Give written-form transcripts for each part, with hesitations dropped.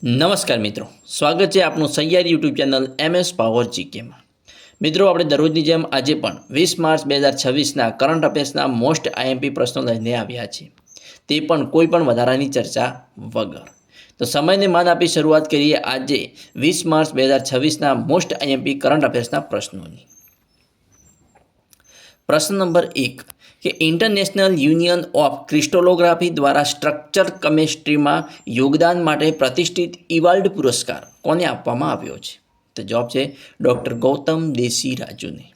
નમસ્કાર મિત્રો, સ્વાગત છે આપનું સૈયાર યુટ્યુબ ચેનલ MS પાવર જીકેમાં। મિત્રો, આપણે દરરોજની જેમ આજે પણ 20 માર્ચ 2026ના કરંટ અફેર્સના મોસ્ટ આઈએમપી પ્રશ્નો લઈને આવ્યા છીએ, તે પણ કોઈ પણ વધારાની ચર્ચા વગર। તો સમયને માન આપી શરૂઆત કરીએ આજે 20 માર્ચ 2026ના મોસ્ટ આઈએમપી કરંટ અફેર્સના પ્રશ્નોની। પ્રશ્ન નંબર 1 કે ઇન્ટરનેશનલ યુનિયન ઓફ ક્રિસ્ટલોગ્રાફી દ્વારા સ્ટ્રક્ચર કેમિસ્ટ્રીમાં યોગદાન માટે પ્રતિષ્ઠિત ઇવાલ્ડ પુરસ્કાર કોને આપવામાં આવ્યો છે? તો જવાબ છે ડૉક્ટર ગૌતમ દેસીરાજુને।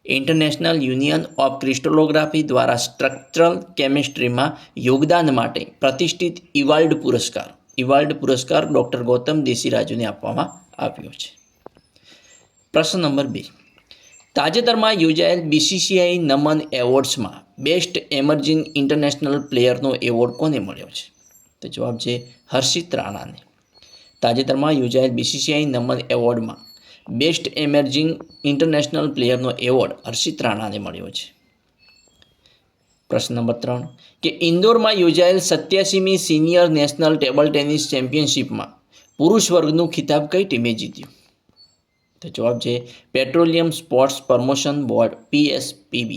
ઇન્ટરનેશનલ યુનિયન ઓફ ક્રિસ્ટલોગ્રાફી દ્વારા સ્ટ્રક્ચરલ કેમિસ્ટ્રીમાં યોગદાન માટે પ્રતિષ્ઠિત ઇવાલ્ડ પુરસ્કાર ડૉક્ટર ગૌતમ દેસીરાજુને આપવામાં આવ્યો છે। પ્રશ્ન નંબર 2 તાજેતરમાં યોજાયેલ BCCI નમન એવોર્ડ્સમાં બેસ્ટ એમર્જિંગ ઇન્ટરનેશનલ પ્લેયરનો એવોર્ડ કોને મળ્યો છે? તો જવાબ છે હર્ષિત રાણાને। તાજેતરમાં યોજાયેલ BCCI નમન એવોર્ડમાં બેસ્ટ એમર્જિંગ ઇન્ટરનેશનલ પ્લેયરનો એવોર્ડ હર્ષિત રાણાને મળ્યો છે। પ્રશ્ન નંબર 3 કે ઇન્દોરમાં યોજાયેલ 87મી સિનિયર નેશનલ ટેબલ ટેનિસ ચેમ્પિયનશિપમાં પુરુષ વર્ગનું ખિતાબ કઈ ટીમે જીત્યું? તો જવાબ છે petroleum sports promotion board PSPB।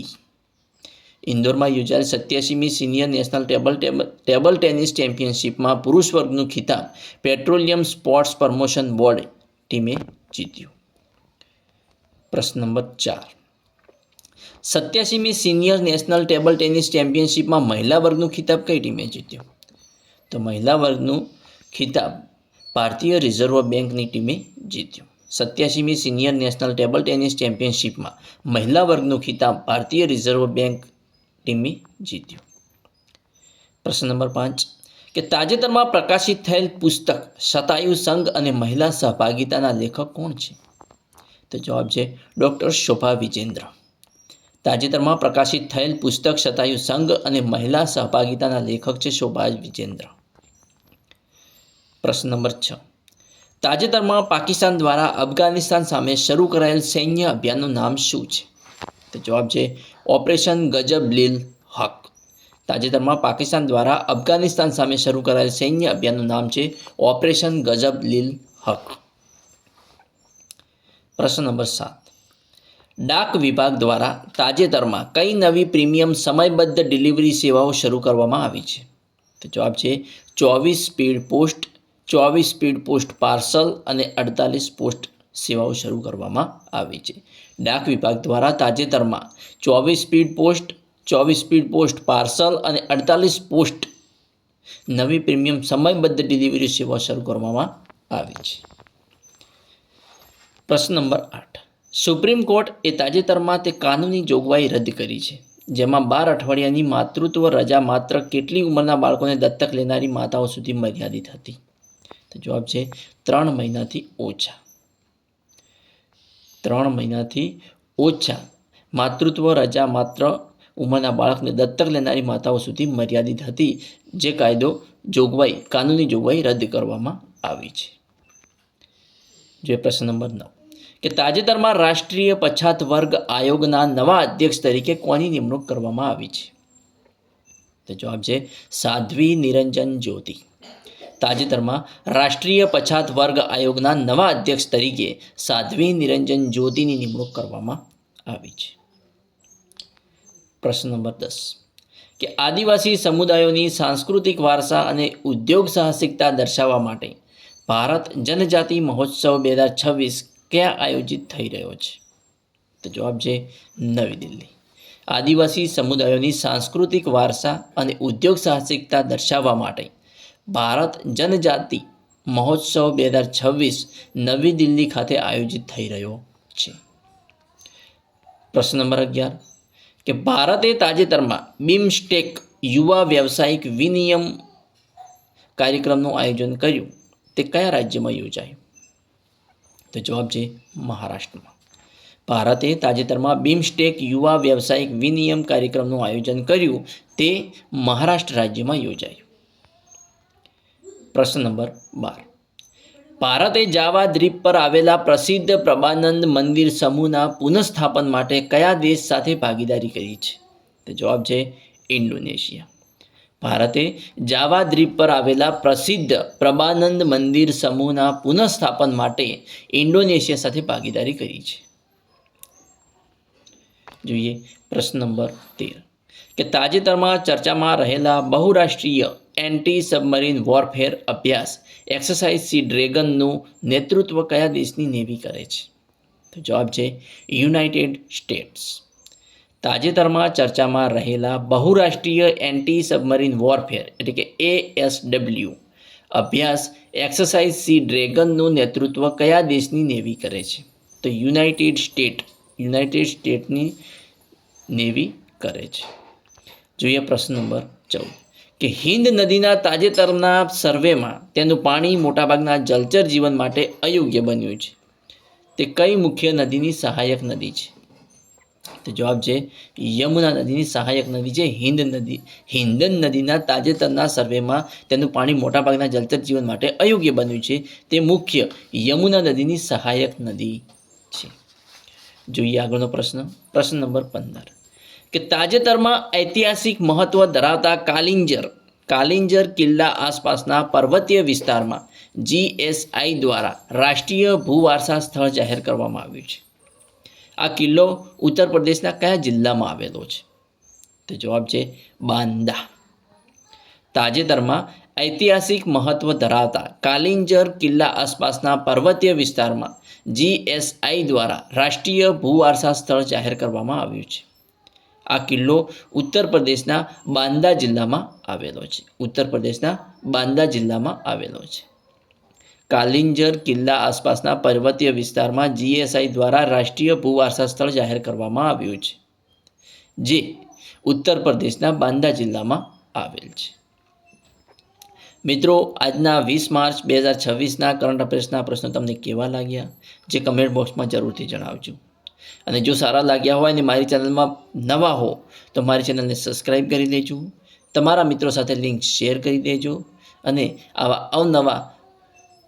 ઇન્દોરમાં યોજાયેલ 87મી સિનિયર નેશનલ ટેબલ ટેનિસ ચેમ્પિયનશિપમાં પુરુષ વર્ગનું ખિતાબ પેટ્રોલિયમ સ્પોર્ટ્સ પ્રમોશન બોર્ડ ટીમે જીત્યું। પ્રશ્ન નંબર 4 87મી સિનિયર નેશનલ ટેબલ ટેનિસ ચેમ્પિયનશિપમાં મહિલા વર્ગનું ખિતાબ કઈ ટીમે જીત્યો? તો મહિલા વર્ગનું ખિતાબ ભારતીય રિઝર્વ બેંકની ટીમે જીત્યો। 87મી સિનિયર નેશનલ ટેબલ ટેનિસ ચેમ્પિયનશિપમાં મહિલા વર્ગનું ખિતાબ ભારતીય રિઝર્વ બેંક ટીમે જીત્યું। પ્રશ્ન નંબર 5 કે તાજેતરમાં પ્રકાશિત થયેલ પુસ્તક શતાયુ સંઘ અને મહિલા સહભાગિતાના લેખક કોણ છે? તો જવાબ છે ડૉક્ટર શોભા વિજેન્દ્ર। તાજેતરમાં પ્રકાશિત થયેલ પુસ્તક શતાયુ સંઘ અને મહિલા સહભાગિતાના લેખક છે શોભા વિજેન્દ્ર। પ્રશ્ન નંબર 6 તાજેતરમાં પાકિસ્તાન દ્વારા અફઘાનિસ્તાન સામે શરૂ કરાયેલ સૈન્ય અભિયાનનું નામ શું છે? તો જવાબ છે ઓપરેશન ગજબ-લિલ હક। તાજેતરમાં પાકિસ્તાન દ્વારા અફઘાનિસ્તાન સામે શરૂ કરાયેલ સૈન્ય અભિયાનનું નામ છે ઓપરેશન ગજબ-લિલ હક। પ્રશ્ન નંબર 7 ડાક વિભાગ દ્વારા તાજેતરમાં કઈ નવી પ્રીમિયમ સમયબદ્ધ ડિલિવરી સેવાઓ શરૂ કરવામાં આવી છે? તો જવાબ છે 24 સ્પીડ પોસ્ટ પાર્સલ અને 48 પોસ્ટ સેવાઓ શરૂ કરવામાં આવી છે। ડાક વિભાગ દ્વારા તાજેતરમાં 24 સ્પીડ પોસ્ટ પાર્સલ અને 48 પોસ્ટ નવી પ્રીમિયમ સમયબદ્ધ ડિલિવરી સેવાઓ શરૂ કરવામાં આવી છે। પ્રશ્ન નંબર 8 સુપ્રીમ કોર્ટે તાજેતરમાં તે કાનૂની જોગવાઈ રદ કરી છે જેમાં 12 અઠવાડિયાની માતૃત્વ રજા માત્ર કેટલી ઉંમરના બાળકોને દત્તક લેનારી માતાઓ સુધી મર્યાદિત હતી? તો જવાબ છે 3 મહિનાથી ઓછા। 3 મહિનાથી ઓછા માતૃત્વ રજા માત્ર ઉંમરના બાળકને દત્તક લેનારી માતાઓ સુધી મર્યાદિત હતી, જે કાનૂની જોગવાઈ રદ કરવામાં આવી છે। જે પ્રશ્ન નંબર 9 કે તાજેતરમાં રાષ્ટ્રીય પછાત વર્ગ આયોગના નવા અધ્યક્ષ તરીકે કોની નિમણૂક કરવામાં આવી છે? તો જવાબ છે સાધ્વી નિરંજન જ્યોતિ। તાજેતરમાં રાષ્ટ્રીય પછાત વર્ગ આયોગના નવા અધ્યક્ષ તરીકે સાધ્વી નિરંજન જ્યોતિની નિમણૂક કરવામાં આવી છે। પ્રશ્ન નંબર 10 કે આદિવાસી સમુદાયોની સાંસ્કૃતિક વારસા અને ઉદ્યોગ સાહસિકતા દર્શાવવા માટે ભારત જનજાતિ મહોત્સવ 2026 ક્યાં આયોજિત થઈ રહ્યો છે? તો જવાબ છે નવી દિલ્હી। આદિવાસી સમુદાયોની સાંસ્કૃતિક વારસા અને ઉદ્યોગ સાહસિકતા દર્શાવવા માટે ભારત જનજાતિ મહોત્સવ 2026 નવી દિલ્હી ખાતે આયોજિત થઈ રહ્યો છે। પ્રશ્ન નંબર 11 કે ભારતે તાજેતરમાં બિમસ્ટેક યુવા વ્યવસાયિક વિનિમય કાર્યક્રમનું આયોજન કર્યું, તે કયા રાજ્યમાં યોજાયું? તો જવાબ છે મહારાષ્ટ્રમાં। ભારતે તાજેતરમાં બિમસ્ટેક યુવા વ્યવસાયિક વિનિમય કાર્યક્રમનું આયોજન કર્યું, તે મહારાષ્ટ્ર રાજ્યમાં યોજાયું। પ્રશ્ન નંબર 12 ભારતે જાવા દ્વીપ પર આવેલા પ્રસિદ્ધ પ્રભાનંદ મંદિર સમૂહના પુનઃસ્થાપન માટે કયા દેશ સાથે ભાગીદારી કરી છે? તો જવાબ છે ઇન્ડોનેશિયા। ભારતે જાવા દ્વીપ પર આવેલા પ્રસિદ્ધ પ્રભાનંદ મંદિર સમૂહના પુનઃસ્થાપન માટે ઇન્ડોનેશિયા સાથે ભાગીદારી કરી છે. જોઈએ પ્રશ્ન નંબર 13 કે તાજેતરમાં ચર્ચામાં રહેલા બહુરાષ્ટ્રીય એન્ટી સબમરીન વોરફેર અભ્યાસ એક્સરસાઇઝ સી ડ્રેગનનું નેતૃત્વ કયા દેશની નેવી કરે છે? તો જવાબ છે યુનાઇટેડ સ્ટેટ્સ. તાજેતરમાં ચર્ચામાં રહેલા બહુરાષ્ટ્રીય એન્ટી સબમરીન વોરફેર એટલે કે ASW અભ્યાસ એક્સરસાઇઝ સી ડ્રેગનનું નેતૃત્વ કયા દેશની નેવી કરે છે? તો યુનાઇટેડ સ્ટેટની નેવી કરે છે. જોઈએ પ્રશ્ન નંબર 14 કે હિન્દ નદીના તાજેતરના સર્વેમાં તેનું પાણી મોટાભાગના જલચર જીવન માટે અયોગ્ય બન્યું છે. તે કઈ મુખ્ય નદીની સહાયક નદી છે? તો જવાબ છે યમુના નદીની સહાયક નદી છે હિન્દ નદી. હિન્દન નદીના તાજેતરના સર્વેમાં તેનું પાણી મોટાભાગના જલચર જીવન માટે અયોગ્ય બન્યું છે. તે મુખ્ય યમુના નદીની સહાયક નદી છે. જોઈએ આગળનો પ્રશ્ન નંબર 15 કે તાજેતરમાં ઐતિહાસિક મહત્વ ધરાવતા કાલિંજર કિલ્લા આસપાસના પર્વતીય વિસ્તારમાં GSI દ્વારા રાષ્ટ્રીય ભૂવારસા સ્થળ જાહેર કરવામાં આવ્યું છે. આ કિલ્લો ઉત્તર પ્રદેશના કયા જિલ્લામાં આવેલો છે? તો જવાબ છે બાંદા. તાજેતરમાં ઐતિહાસિક મહત્વ ધરાવતા કાલિંજર કિલ્લા આસપાસના પર્વતીય વિસ્તારમાં GSI દ્વારા રાષ્ટ્રીય ભૂવારસા સ્થળ જાહેર કરવામાં આવ્યું છે. આ કિલ્લો ઉત્તર પ્રદેશના બાંદા જિલ્લામાં આવેલો છે. કાલિંજર કિલ્લા આસપાસના પર્વતીય વિસ્તારમાં GSI દ્વારા રાષ્ટ્રીય ભૂવારસા સ્થળ જાહેર કરવામાં આવ્યું છે, જે ઉત્તર પ્રદેશના બાંદા જિલ્લામાં આવેલ છે. મિત્રો, આજના 20 માર્ચ 2026ના કરંટ અફેર્સના પ્રશ્નો તમને કેવા લાગ્યા? જે કમેન્ટ બોક્સમાં જરૂરથી જણાવજો. અને જો સારા લાગ્યા હોય અને મારી ચેનલમાં નવા હો તો મારી ચેનલને સબસ્ક્રાઈબ કરી લેજો, તમારા મિત્રો સાથે લિંક શેર કરી દેજો અને આવા અવનવા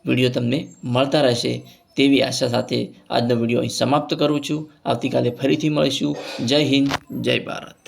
વિડીયો તમને મળતા રહેશે તેવી આશા સાથે આજનો વિડીયો અહીં સમાપ્ત કરું છું. આવતીકાલે ફરીથી મળીશું. જય હિન્દ, જય ભારત.